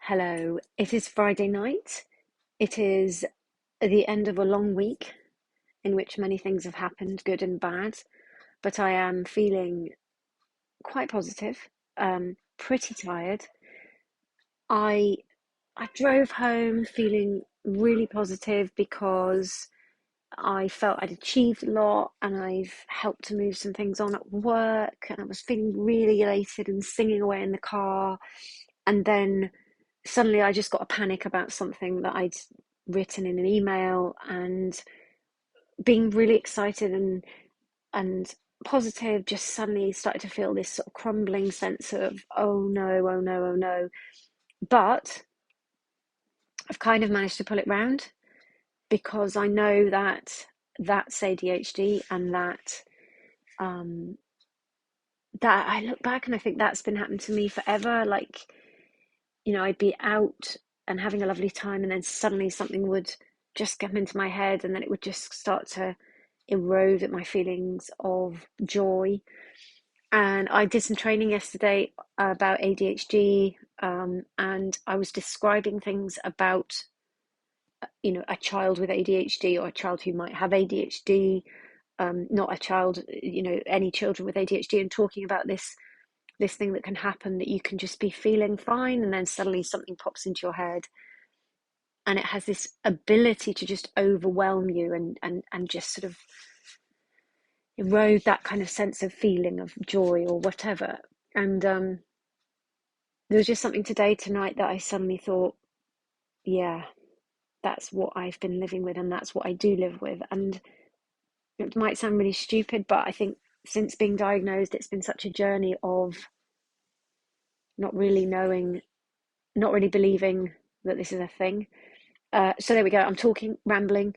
Hello, it is Friday night. It is the end of a long week in which many things have happened, good and bad, but I am feeling quite positive, pretty tired. I I drove home feeling really positive because I felt I'd achieved a lot and I've helped to move some things on at work and I was feeling really elated and singing away in the car. And then suddenly I just got a panic about something that I'd written in an email and being really excited and positive just suddenly started to feel this sort of crumbling sense of oh no, oh no, oh no. But I've kind of managed to pull it round because I know that that's ADHD and um that I look back and I think that's been happening to me forever. Like, I'd be out and having a lovely time, and then suddenly something would just come into my head, and then it would just start to erode at my feelings of joy. And I did some training yesterday about ADHD, and I was describing things about, a child with ADHD or a child who might have ADHD, not a child, any children with ADHD, and talking about this thing that can happen that you can just be feeling fine and then suddenly something pops into your head and it has this ability to just overwhelm you and just sort of erode that kind of sense of feeling of joy or whatever. And there was just something tonight that I suddenly thought, yeah, that's what I've been living with and that's what I do live with. And it might sound really stupid, but I think since being diagnosed, it's been such a journey of not really knowing, not really believing that this is a thing. So there we go. I'm talking, rambling.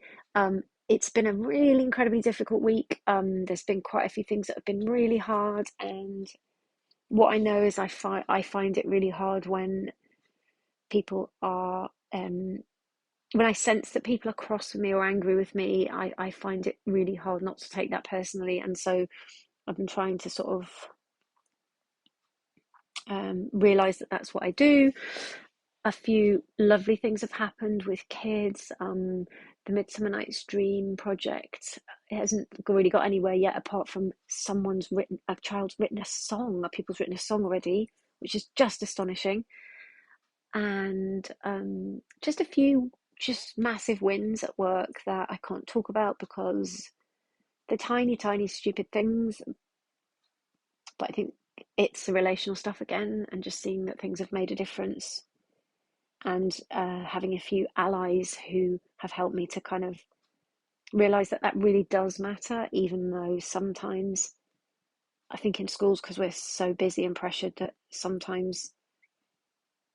It's been a really incredibly difficult week. There's been quite a few things that have been really hard, and what I know is I find it really hard when people are when I sense that people are cross with me or angry with me. I find it really hard not to take that personally, and so I've been trying to sort of realize that that's what I do. A few lovely things have happened with kids. The Midsummer Night's Dream project, it hasn't really got anywhere yet, apart from a child's written a song, people's written a song already, which is just astonishing. And just a few just massive wins at work that I can't talk about because they're tiny, tiny, stupid things. But I think it's the relational stuff again, and just seeing that things have made a difference and having a few allies who have helped me to kind of realize that that really does matter, even though sometimes I think in schools, because we're so busy and pressured, that sometimes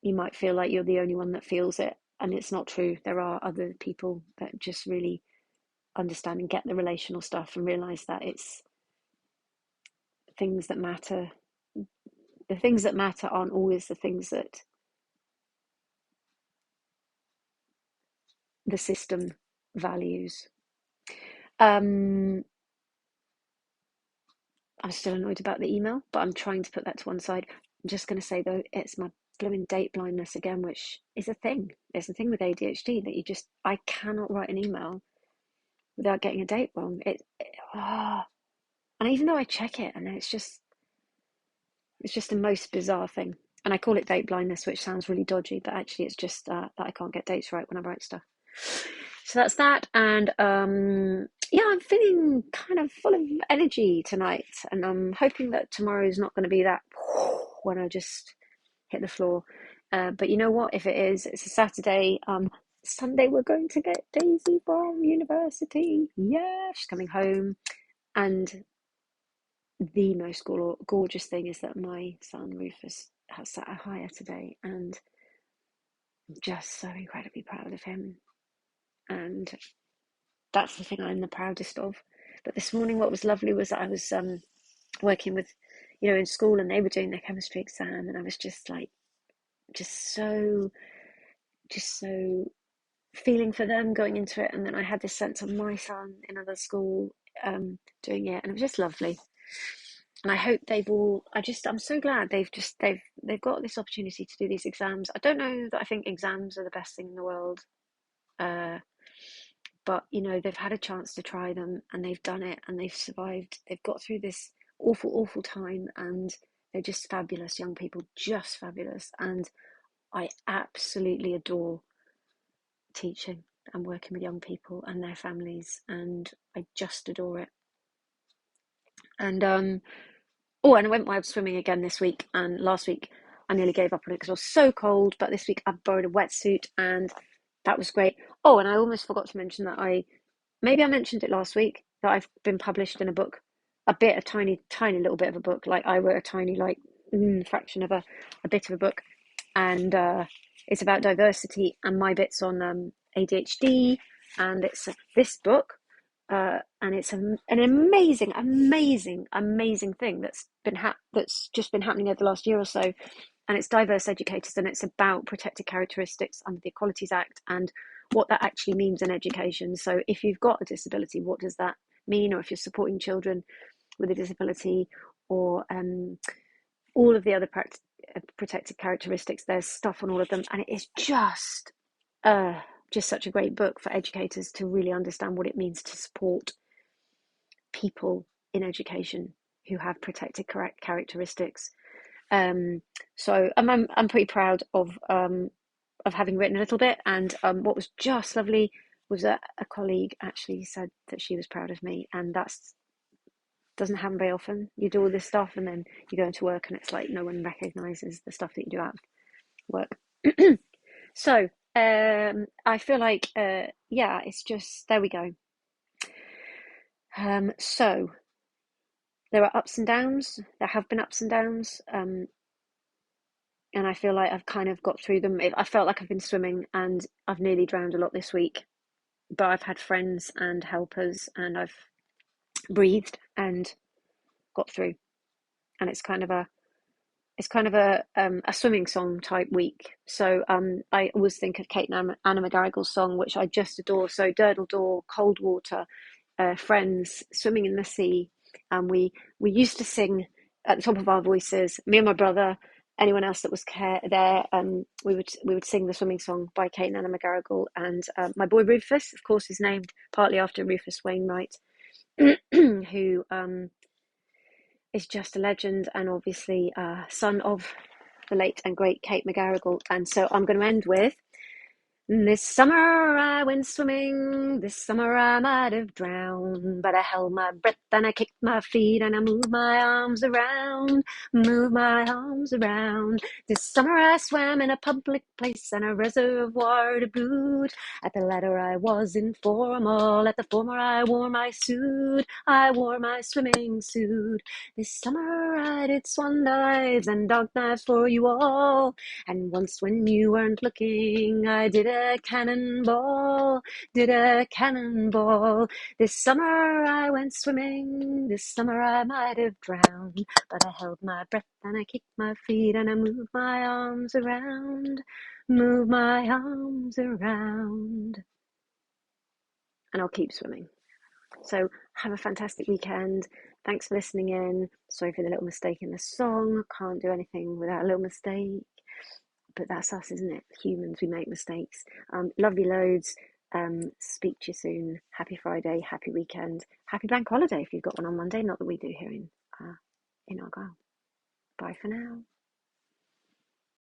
you might feel like you're the only one that feels it. And it's not true. There are other people that just really understand and get the relational stuff and realize that it's things that matter. The things that matter aren't always the things that the system values. Um, I'm still annoyed about the email, but I'm trying to put that to one side. I'm just going to say, though, it's my blooming date blindness again, which is a thing. It's a thing with ADHD that I cannot write an email without getting a date wrong. And even though I check it, and it's just the most bizarre thing. And I call it date blindness, which sounds really dodgy, but actually it's just that I can't get dates right when I write stuff. So that's that. And yeah, I'm feeling kind of full of energy tonight. And I'm hoping that tomorrow is not going to be that when I just hit the floor. But you know what? If it is, it's a Saturday. Sunday, we're going to get Daisy from university. Yeah, she's coming home. And the most gorgeous thing is that my son Rufus has sat higher today. And I'm just so incredibly proud of him. And that's the thing I'm the proudest of. But this morning, what was lovely was that I was working with, in school, and they were doing their chemistry exam, and I was just like, just so, just so feeling for them going into it. And then I had this sense of my son in another school doing it, and it was just lovely. And I hope they've all. I'm so glad they've got this opportunity to do these exams. I don't know that I think exams are the best thing in the world, uh, but they've had a chance to try them and they've done it and they've survived. They've got through this awful, awful time, and they're just fabulous young people, just fabulous. And I absolutely adore teaching and working with young people and their families, and I just adore it. And oh, and I went wild swimming again this week, and last week I nearly gave up on it because it was so cold. But this week I borrowed a wetsuit, and that was great. Oh, and I almost forgot to mention that maybe I mentioned it last week that I've been published in a book, a tiny, tiny little bit of a book. Like I wrote a tiny, like fraction of a bit of a book, and it's about diversity, and my bit's on ADHD, and it's this book, and it's an amazing, amazing, amazing thing that's just been happening over the last year or so, and it's diverse educators, and it's about protected characteristics under the Equalities Act and what that actually means in education. So if you've got a disability, what does that mean? Or if you're supporting children with a disability, or all of the other protected characteristics, there's stuff on all of them, and it is just such a great book for educators to really understand what it means to support people in education who have protected characteristics. So I'm pretty proud of having written a little bit. And what was just lovely was that a colleague actually said that she was proud of me, and that's doesn't happen very often. You do all this stuff, and then you go into work, and it's like no one recognizes the stuff that you do out of work. So I feel like yeah, it's just there we go. So there are ups and downs. There have been ups and downs. And I feel like I've kind of got through them. I felt like I've been swimming and I've nearly drowned a lot this week, but I've had friends and helpers, and I've breathed and got through. And it's kind of a swimming song type week. So I always think of Kate and Anna McGarrigle's song, which I just adore. So Durdle Door, Cold Water, Friends, Swimming in the Sea, and we used to sing at the top of our voices. Me and my brother, anyone else that was there, we would sing the swimming song by Kate and Anna McGarrigle. And my boy Rufus, of course, is named partly after Rufus Wainwright, who is just a legend, and obviously son of the late and great Kate McGarrigle. And so I'm going to end with this summer I went swimming, this summer I might have drowned, but I held my breath and I kicked my feet and I moved my arms around, moved my arms around. This summer I swam in a public place and a reservoir to boot. At the latter I was informal, at the former I wore my suit, I wore my swimming suit. This summer I did swan dives and dog dives for you all. And once when you weren't looking, I did a cannonball, did a cannonball. This summer I went swimming, this summer I might have drowned, but I held my breath and I kicked my feet and I moved my arms around, moved my arms around. And I'll keep swimming. So have a fantastic weekend. Thanks for listening in. Sorry for the little mistake in the song. Can't do anything without a little mistake. But that's us, isn't it? Humans, we make mistakes. Love you loads. Speak to you soon. Happy Friday, happy weekend, happy bank holiday if you've got one on Monday. Not that we do here in Argyle. Bye for now.